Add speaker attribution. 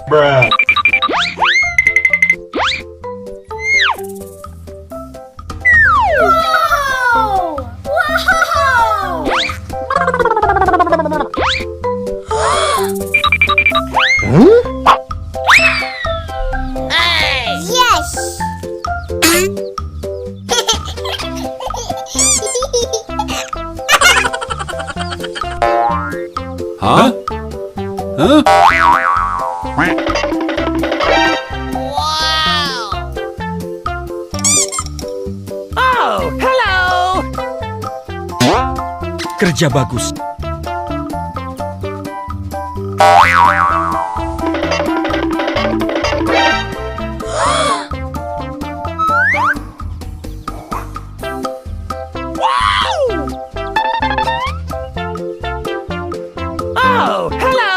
Speaker 1: Bruh.
Speaker 2: Wow! Wow! Yes!
Speaker 3: Huh? Huh?
Speaker 4: Oh, hello.
Speaker 3: Kerja bagus.
Speaker 4: Oh, hello.